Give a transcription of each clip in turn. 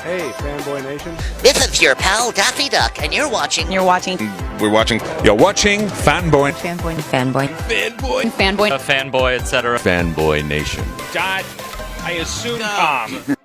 Hey, Fanboy Nation. This is your pal Daffy Duck, and you're watching. We're watching You're watching Fanboy. Fanboy. A fanboy, etc. Fanboy Nation. God, I assume Tom.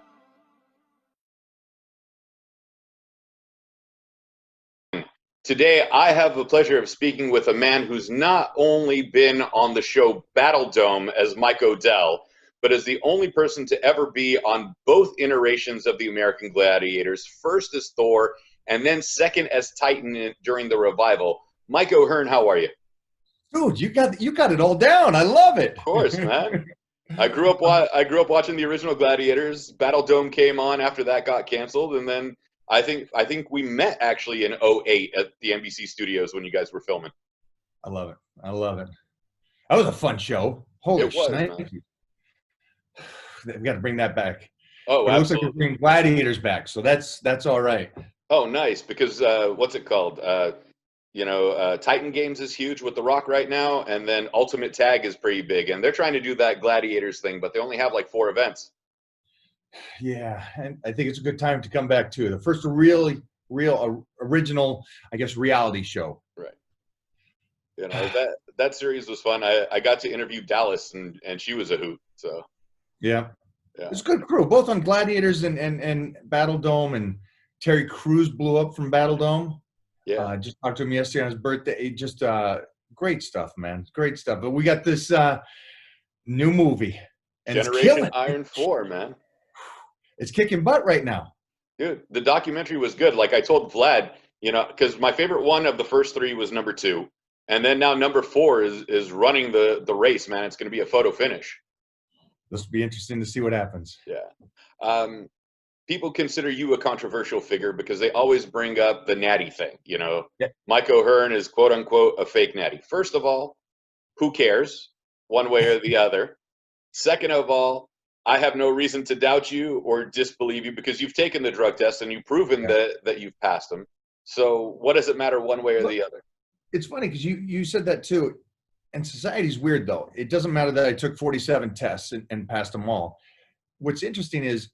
Today, I have the pleasure of speaking with a man who's not only been on the show Battle Dome as Mike Odell, but is the only person to ever be on both iterations of the American Gladiators, first as Thor, and then second as Titan during the revival. Mike O'Hearn, how are you? Dude, you got it all down. I love it. Of course, man. I grew up watching the original Gladiators. Battle Dome came on after that got canceled, and then I think we met actually in '08 at the NBC studios when you guys were filming. I love it. I love it. That was a fun show. Holy shit. We got to bring that back. Oh, it looks like absolutely. we're bringing Gladiators back, so that's all right. Oh, nice, because what's it called? Titan Games is huge with The Rock right now, and then Ultimate Tag is pretty big, and they're trying to do that Gladiators thing, but they only have like 4 events. Yeah, and I think it's a good time to come back too. The first real original, I guess, reality show. Right. You know, that series was fun. I got to interview Dallas, and she was a hoot. So yeah. Yeah. It's a good crew, both on Gladiators and Battle Dome, and Terry Crews blew up from Battle Dome. Yeah. Just talked to him yesterday on his birthday. Just great stuff, man. Great stuff. But we got this new movie. And Generation Iron 4, man. It's kicking butt right now. Dude, the documentary was good. Like I told Vlad, because my favorite one of the first 3 was number 2. And then now number 4 is running the race, man. It's going to be a photo finish. This will be interesting to see what happens. Yeah. People consider you a controversial figure because they always bring up the Natty thing. Yeah. Mike O'Hearn is quote unquote a fake Natty. First of all, who cares one way or the other? Second of all, I have no reason to doubt you or disbelieve you because you've taken the drug test and you've proven that you've passed them. So what does it matter one way or the other? It's funny because you said that too. And society's weird, though. It doesn't matter that I took 47 tests and passed them all. What's interesting is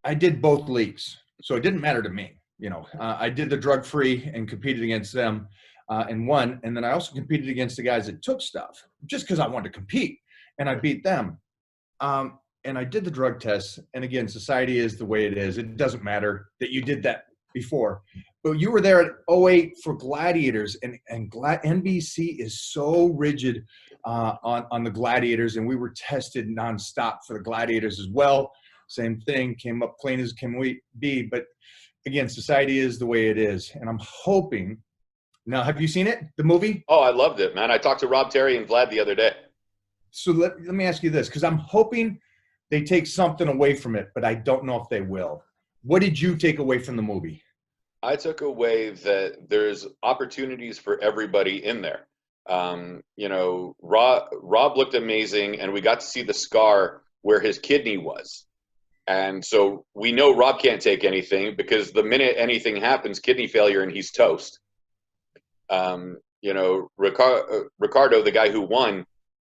I did both leagues, so it didn't matter to me. I did the drug-free and competed against them and won. And then I also competed against the guys that took stuff just because I wanted to compete, and I beat them. And I did the drug tests. And again, society is the way it is. It doesn't matter that you did that before. But you were there at '08 for Gladiators, and NBC is so rigid on the Gladiators, and we were tested nonstop for the Gladiators as well. Same thing, came up clean as can we be. But again, society is the way it is, and I'm hoping. Now, have you seen it, the movie? Oh, I loved it, man. I talked to Rob Terry and Vlad the other day. So let me ask you this, because I'm hoping they take something away from it, but I don't know if they will. What did you take away from the movie? I took away that there's opportunities for everybody in there. Rob looked amazing, and we got to see the scar where his kidney was. And so we know Rob can't take anything because the minute anything happens, kidney failure, and he's toast. Ricardo, the guy who won,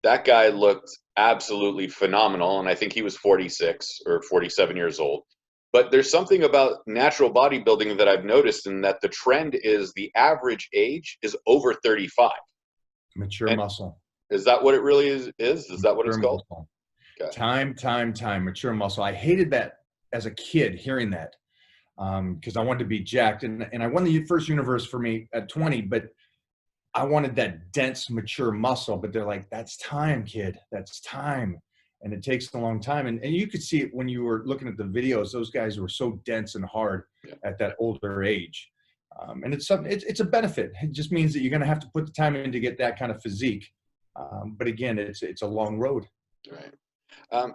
that guy looked absolutely phenomenal, and I think he was 46 or 47 years old. But there's something about natural bodybuilding that I've noticed, in that the trend is the average age is over 35. Mature muscle. Is that what it really is? Is that what it's called? Okay. Time. Mature muscle. I hated that as a kid, hearing that, because I wanted to be jacked. And I won the first universe for me at 20, but I wanted that dense, mature muscle. But they're like, that's time, kid. That's time. And it takes a long time. And you could see it when you were looking at the videos. Those guys were so dense and hard at that older age. And it's a benefit. It just means that you're going to have to put the time in to get that kind of physique. But again, it's a long road. Right.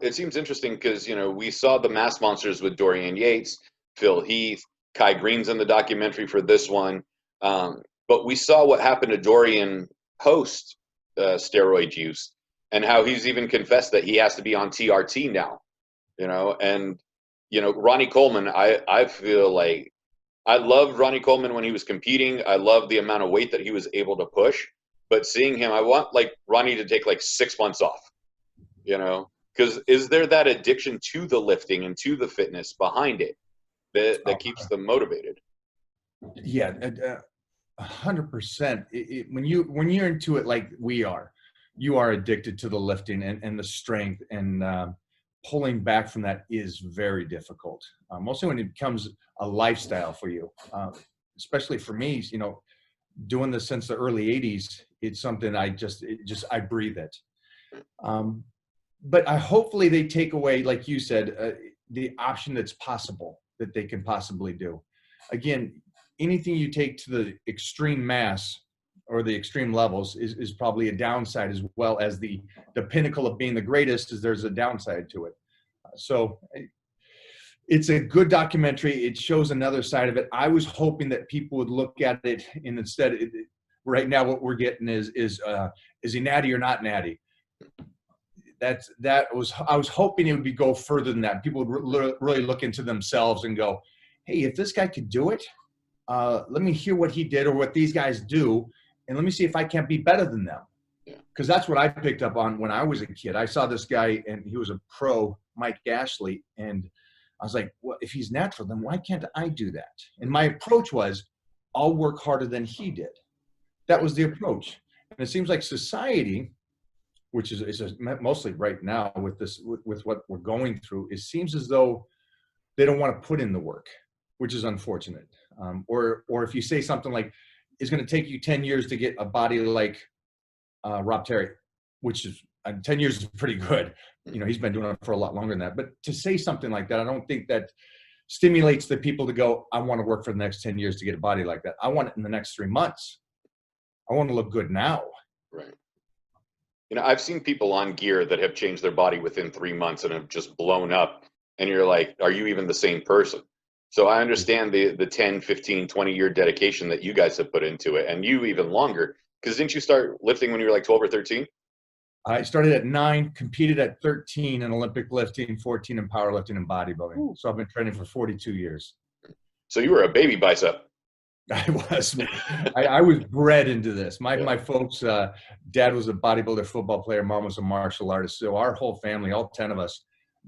It seems interesting because, we saw the Mass Monsters with Dorian Yates, Phil Heath, Kai Green's in the documentary for this one. But we saw what happened to Dorian post steroid use, and how he's even confessed that he has to be on TRT now, and, Ronnie Coleman, I feel like I loved Ronnie Coleman when he was competing. I loved the amount of weight that he was able to push, but seeing him, I want Ronnie to take 6 months off, Because is there that addiction to the lifting and to the fitness behind it that keeps them motivated? Yeah, 100%. When you're into it like we are, you are addicted to the lifting and the strength, and pulling back from that is very difficult. Mostly when it becomes a lifestyle for you, especially for me. Doing this since the early '80s, it's something I breathe it. But hopefully they take away, like you said, the option that's possible that they can possibly do. Again, anything you take to the extreme mass or the extreme levels is probably a downside, as well as the pinnacle of being the greatest is there's a downside to it. So it's a good documentary. It shows another side of it. I was hoping that people would look at it, and instead right now what we're getting is he natty or not natty? I was hoping it would go further than that. People would really look into themselves and go, hey, if this guy could do it, let me hear what he did or what these guys do, and let me see if I can't be better than them. Because that's what I picked up on when I was a kid. I saw this guy, and he was a pro, Mike Ashley, and I was like, well, if he's natural, then why can't I do that? And my approach was, I'll work harder than he did. That was the approach. And it seems like society, which is mostly right now with what we're going through, it seems as though they don't want to put in the work, which is unfortunate. Or if you say something like, it's going to take you 10 years to get a body like Rob Terry, which is 10 years is pretty good. He's been doing it for a lot longer than that. But to say something like that, I don't think that stimulates the people to go, I want to work for the next 10 years to get a body like that. I want it in the next 3 months. I want to look good now. Right. I've seen people on gear that have changed their body within 3 months and have just blown up. And you're like, are you even the same person? So I understand the 10, 15, 20-year dedication that you guys have put into it, and you even longer. Because didn't you start lifting when you were like 12 or 13? I started at 9, competed at 13 in Olympic lifting, 14 in powerlifting and bodybuilding. Ooh. So I've been training for 42 years. So you were a baby bicep. I was. I was bred into this. My folks, dad was a bodybuilder, football player. Mom was a martial artist. So our whole family, all 10 of us,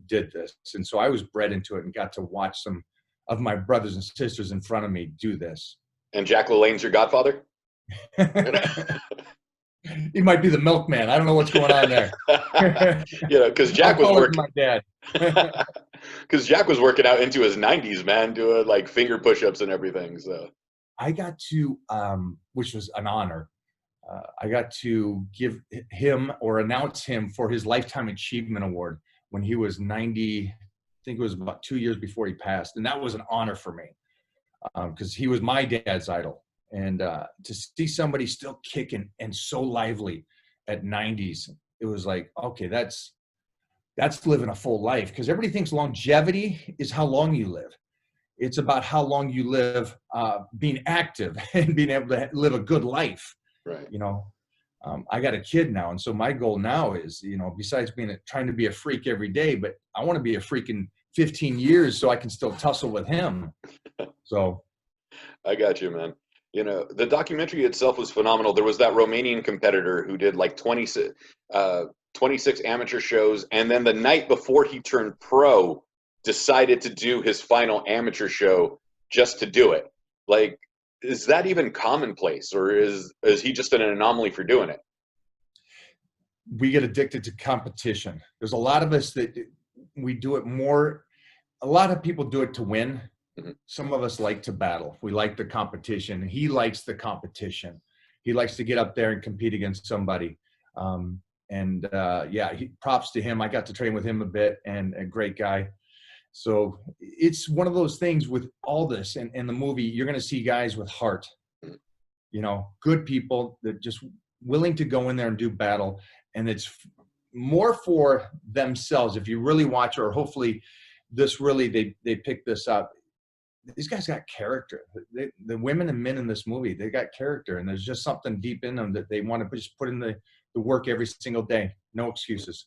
did this. And so I was bred into it and got to watch some of my brothers and sisters in front of me do this. And Jack LaLanne's your godfather? He might be the milkman. I don't know what's going on there. Because Jack was working. My dad. Because Jack was working out into his 90s, man, doing like finger push-ups and everything. So I got to, which was an honor. I got to give him or announce him for his Lifetime Achievement Award when he was 90. I think it was about 2 years before he passed, and that was an honor for me because he was my dad's idol. And to see somebody still kicking and so lively at 90s, it was like, okay, that's living a full life. Because everybody thinks longevity is how long you live. It's about how long you live being active and being able to live a good life. Right. I got a kid now, and so my goal now is, besides trying to be a freak every day, but I want to be a freak in 15 years so I can still tussle with him. So, I got you, man. The documentary itself was phenomenal. There was that Romanian competitor who did like 26 amateur shows. And then the night before he turned pro, decided to do his final amateur show just to do it. Like, is that even commonplace, or is he just an anomaly for doing it? We get addicted to competition. There's a lot of us that we do it more. A lot of people do it to win. Mm-hmm. Some of us like to battle. We like the competition. He likes the competition. He likes to get up there and compete against somebody. Props to him. I got to train with him a bit, and a great guy. So it's one of those things with all this and the movie, you're going to see guys with heart, good people that just willing to go in there and do battle. And it's more for themselves. If you really watch, or hopefully they pick this up. These guys got character. The women and men in this movie, they got character, and there's just something deep in them that they want to just put in the work every single day. No excuses.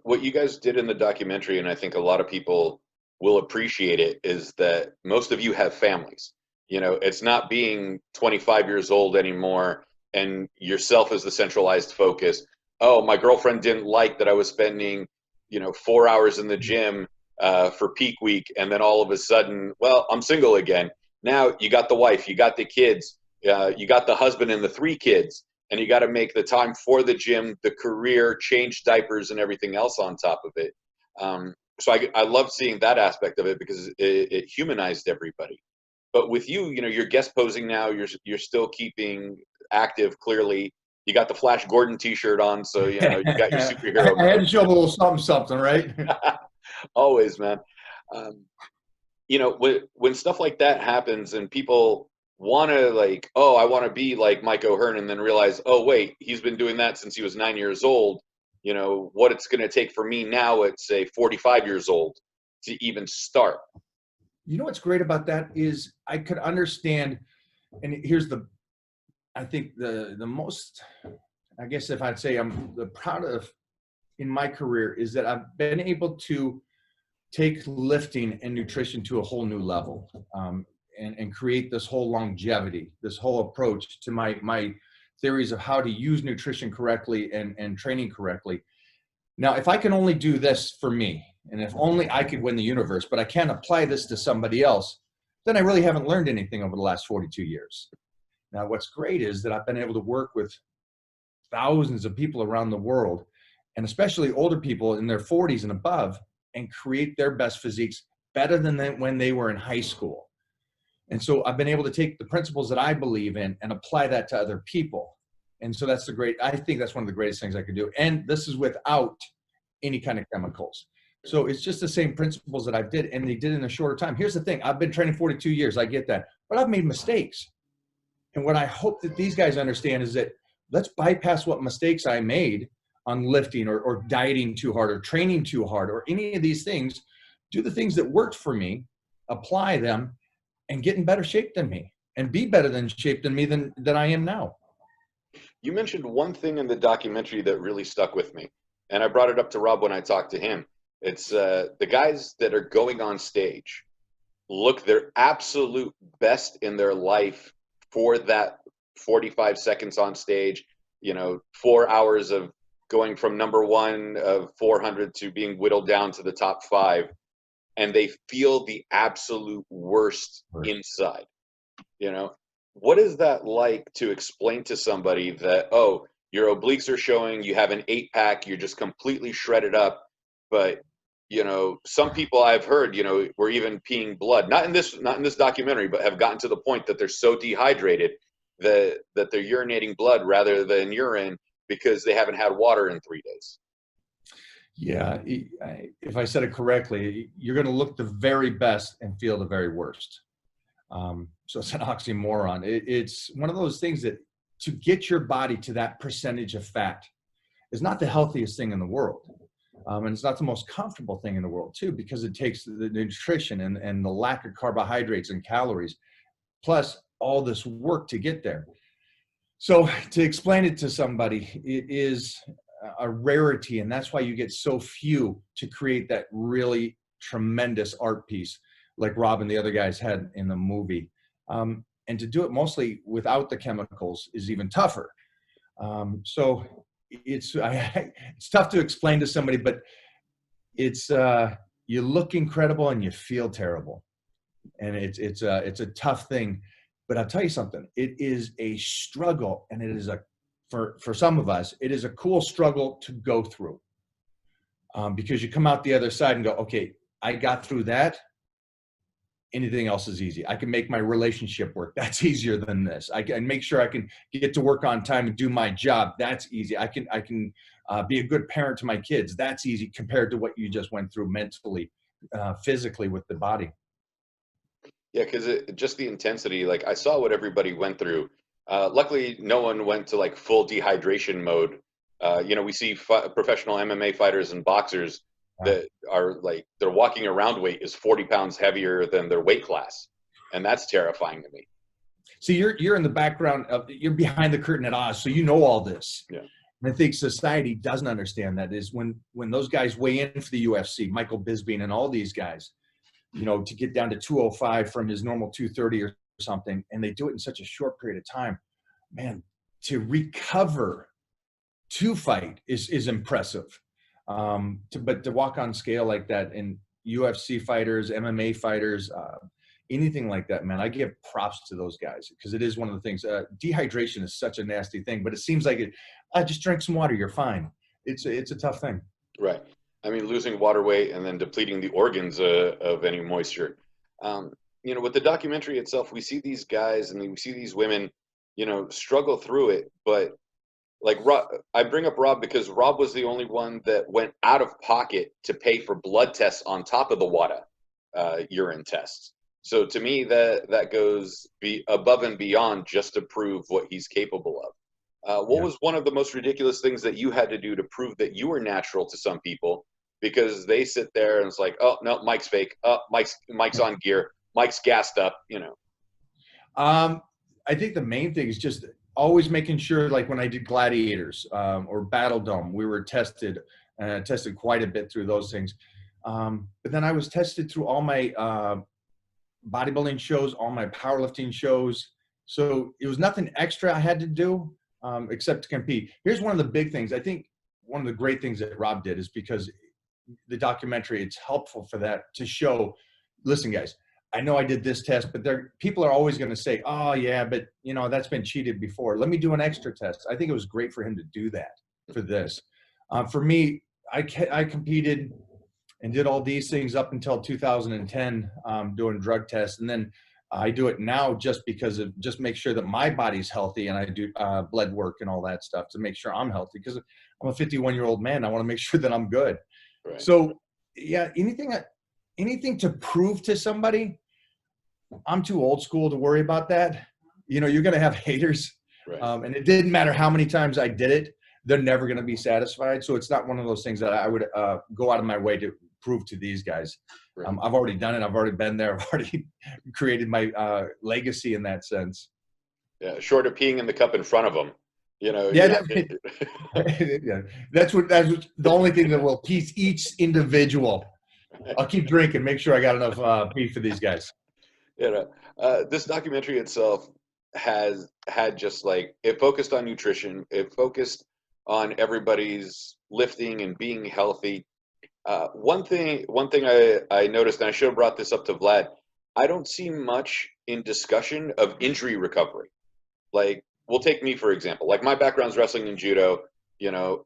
What you guys did in the documentary, and I think a lot of people will appreciate it, is that most of you have families. It's not being 25 years old anymore and yourself as the centralized focus. Oh, my girlfriend didn't like that I was spending 4 hours in the gym for peak week, and then all of a sudden, well, I'm single again. Now you got the wife, you got the kids, you got the husband and the 3 kids, and you got to make the time for the gym, the career, change diapers, and everything else on top of it. So I love seeing that aspect of it because it humanized everybody. But with you, you're guest posing now. You're still keeping active. Clearly, you got the Flash Gordon T-shirt on, so you got your superhero. I had to show a little something, right? Always, man. When stuff like that happens and people want to I want to be like Mike O'Hearn, and then realize, oh wait, he's been doing that since he was 9 years old. What it's going to take for me now at say 45 years old to even start. What's great about that is I could understand, and here's I think the most, I guess if I'd say I'm the proud of in my career is that I've been able to take lifting and nutrition to a whole new level, and create this whole longevity, this whole approach to my theories of how to use nutrition correctly and training correctly. Now, if I can only do this for me, and if only I could win the universe, but I can't apply this to somebody else, then I really haven't learned anything over the last 42 years. Now, what's great is that I've been able to work with thousands of people around the world, and especially older people in their 40s and above, and create their best physiques better than when they were in high school. And so I've been able to take the principles that I believe in and apply that to other people. And so I think that's one of the greatest things I could do. And this is without any kind of chemicals. So it's just the same principles that I did, and they did in a shorter time. Here's the thing. I've been training 42 years. I get that. But I've made mistakes. And what I hope that these guys understand is that let's bypass what mistakes I made on lifting or dieting too hard or training too hard or any of these things. Do the things that worked for me, apply them, and get in better shape than me and be better than shape than me than I am now. You mentioned one thing in the documentary that really stuck with me, and I brought it up to Rob when I talked to him. It's the guys that are going on stage look their absolute best in their life for that 45 seconds on stage, 4 hours of going from number 1 of 400 to being whittled down to the top 5. And they feel the absolute worst inside. What is that like to explain to somebody that, oh, your obliques are showing, you have an 8-pack, you're just completely shredded up, but some people I've heard, were even peeing blood, not in this documentary, but have gotten to the point that they're so dehydrated that they're urinating blood rather than urine because they haven't had water in 3 days. Yeah, if I said it correctly, you're going to look the very best and feel the very worst. So it's an oxymoron. It's one of those things that to get your body to that percentage of fat is not the healthiest thing in the world. And it's not the most comfortable thing in the world too, because it takes the nutrition and the lack of carbohydrates and calories, plus all this work to get there. So to explain it to somebody, it is a rarity, and that's why you get so few to create that really tremendous art piece like Rob and the other guys had in the movie. And to do it mostly without the chemicals is even tougher. So it's tough to explain to somebody, but it's you look incredible and you feel terrible, and it's a tough thing. But I'll tell you something, it is a struggle, and it is for some of us, it is a cool struggle to go through, because you come out the other side and go, okay, I got through that. Anything else is easy. I can make my relationship work. That's easier than this. I can make sure I can get to work on time and do my job. That's easy. I can be a good parent to my kids. That's easy compared to what you just went through mentally, physically with the body. Yeah, because just the intensity, like I saw what everybody went through. Luckily, no one went to like full dehydration mode. We see professional MMA fighters and boxers that are like their walking around weight is 40 pounds heavier than their weight class. And that's terrifying to me. See, you're in the background you're behind the curtain at Oz, so you know all this. Yeah. And I think society doesn't understand that is when those guys weigh in for the UFC, Michael Bisping and all these guys, to get down to 205 from his normal 230 or something, and they do it in such a short period of time, man, to recover to fight is impressive. But to walk on scale like that, and UFC fighters, MMA fighters, anything like that, man, I give props to those guys, because it is one of the things. Dehydration is such a nasty thing, but it seems like just drink some water, you're fine. It's a tough thing. Right. I mean, losing water weight and then depleting the organs of any moisture. With the documentary itself, we see these guys and we see these women, struggle through it. But like I bring up Rob because Rob was the only one that went out of pocket to pay for blood tests on top of the WADA urine tests. So to me, that goes above and beyond just to prove what he's capable of. What was one of the most ridiculous things that you had to do to prove that you were natural to some people? Because they sit there and it's like, oh no, Mike's fake. Oh, Mike's on gear. Mike's gassed up. I think the main thing is just always making sure, like when I did Gladiators or Battle Dome, we were tested quite a bit through those things. But then I was tested through all my bodybuilding shows, all my powerlifting shows. So it was nothing extra I had to do except to compete. Here's one of the big things. I think one of the great things that Rob did is because the documentary, it's helpful for that to show, listen, guys, I know I did this test, but people are always going to say, oh yeah, but that's been cheated before. Let me do an extra test. I think it was great for him to do that for this. For me, I competed and did all these things up until 2010, doing drug tests. And then I do it now just because of just make sure that my body's healthy, and I do blood work and all that stuff to make sure I'm healthy, because I'm a 51-year-old man. I want to make sure that I'm good. Right. So yeah, anything to prove to somebody, I'm too old school to worry about that. You're going to have haters. Right. And it didn't matter how many times I did it, they're never going to be satisfied. So it's not one of those things that I would go out of my way to prove to these guys. Right. I've already done it. I've already been there. I've already created my legacy in that sense. Yeah, short of peeing in the cup in front of them. Yeah, yeah. That's the only thing that will piece each individual. I'll keep drinking, make sure I got enough pee for these guys. This documentary itself had just like, it focused on nutrition. It focused on everybody's lifting and being healthy. One thing I noticed, and I should have brought this up to Vlad, I don't see much in discussion of injury recovery. Like, we'll take me for example. Like, my background's wrestling and judo.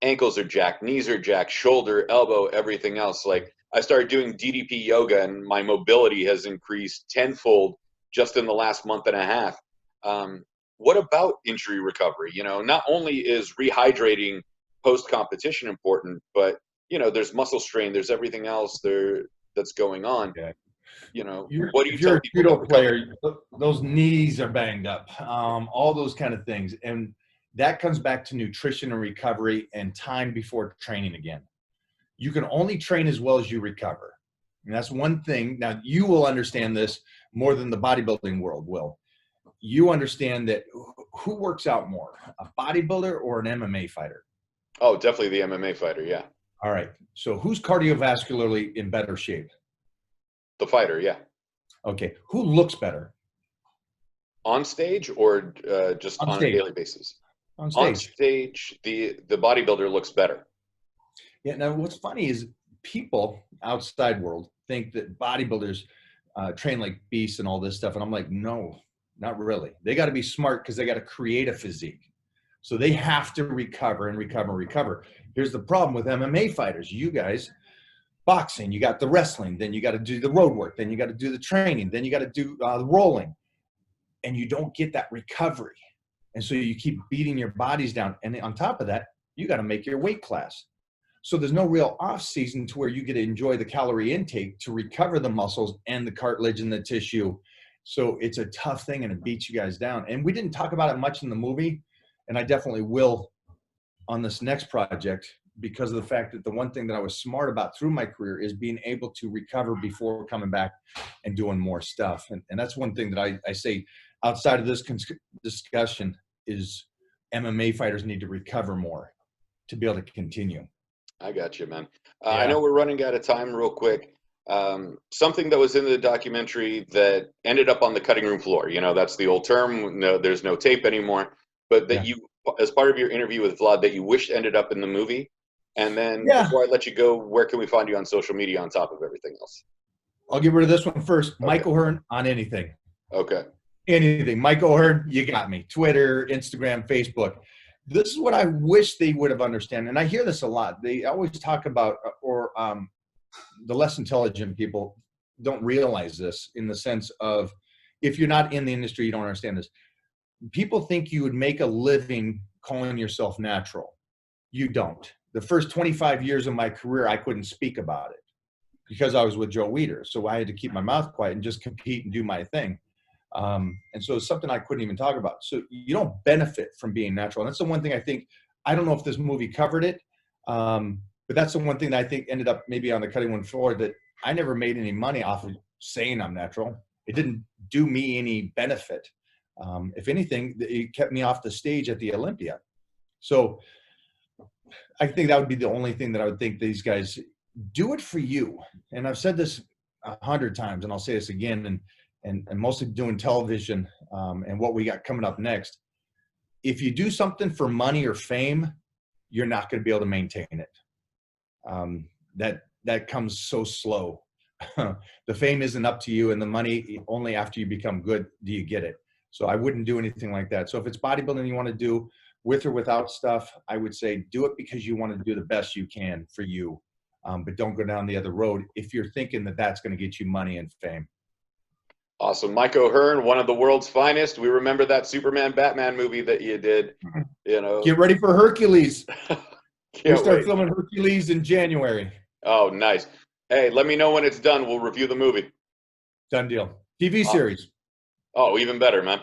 Ankles are jacked, knees are jacked, shoulder, elbow, everything else. Like, I started doing DDP yoga, and my mobility has increased tenfold just in the last month and a half. What about injury recovery? Not only is rehydrating post-competition important, but there's muscle strain, there's everything else that's going on. Yeah. What do you tell people? If you're a judo player, those knees are banged up, all those kind of things. And that comes back to nutrition and recovery and time before training again. You can only train as well as you recover. And that's one thing. Now, you will understand this more than the bodybuilding world will. You understand that who works out more, a bodybuilder or an MMA fighter? Oh, definitely the MMA fighter, yeah. All right. So who's cardiovascularly in better shape? The fighter, yeah. Okay. Who looks better? On stage or just on a daily basis? On stage. On stage, the bodybuilder looks better. Yeah. Now, what's funny is people outside world think that bodybuilders train like beasts and all this stuff. And I'm like, no, not really. They got to be smart because they got to create a physique. So they have to recover and recover and recover. Here's the problem with MMA fighters. You guys, boxing, you got the wrestling, then you got to do the road work, then you got to do the training, then you got to do the rolling. And you don't get that recovery. And so you keep beating your bodies down. And on top of that, you got to make your weight class. So there's no real off season to where you get to enjoy the calorie intake to recover the muscles and the cartilage and the tissue. So it's a tough thing and it beats you guys down. And we didn't talk about it much in the movie. And I definitely will on this next project, because of the fact that the one thing that I was smart about through my career is being able to recover before coming back and doing more stuff. And that's one thing that I say outside of this discussion is MMA fighters need to recover more to be able to continue. I got you, man. I know we're running out of time real quick. Something that was in the documentary that ended up on the cutting room floor, that's the old term. No, there's no tape anymore, but that you, as part of your interview with Vlad, that you wished ended up in the movie. And then Yeah. before I let you go, where can we find you on social media on top of everything else? I'll get rid of this one first. Okay. Mike O'Hearn on anything. Okay. Anything. Mike O'Hearn, you got me. Twitter, Instagram, Facebook. This is what I wish they would have understood. And I hear this a lot. They always talk about, the less intelligent people don't realize this in the sense of, if you're not in the industry, you don't understand this. People think you would make a living calling yourself natural. You don't. The first 25 years of my career, I couldn't speak about it because I was with Joe Weider. So I had to keep my mouth quiet and just compete and do my thing. And so it's something I couldn't even talk about. So you don't benefit from being natural. And that's the one thing I think, I don't know if this movie covered it, but that's the one thing that I think ended up maybe on the cutting room floor, that I never made any money off of saying I'm natural. It didn't do me any benefit. If anything, it kept me off the stage at the Olympia. So I think that would be the only thing that I would think these guys do it for you. And I've said this 100 times, and I'll say this again, and mostly doing television and what we got coming up next. If you do something for money or fame, you're not going to be able to maintain it. That comes so slow. The fame isn't up to you, and the money, only after you become good do you get it. So I wouldn't do anything like that. So if it's bodybuilding you want to do with or without stuff, I would say do it because you want to do the best you can for you. But don't go down the other road if you're thinking that that's going to get you money and fame. Awesome. Mike O'Hearn, one of the world's finest. We remember that Superman Batman movie that you did. You know, Get ready for Hercules. We start wait. filming Hercules in January. Oh, nice. Hey, let me know when it's done. We'll review the movie. Done deal. TV series. Oh, even better, man.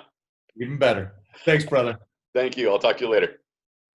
Even better. Thanks, brother. Thank you. I'll talk to you later.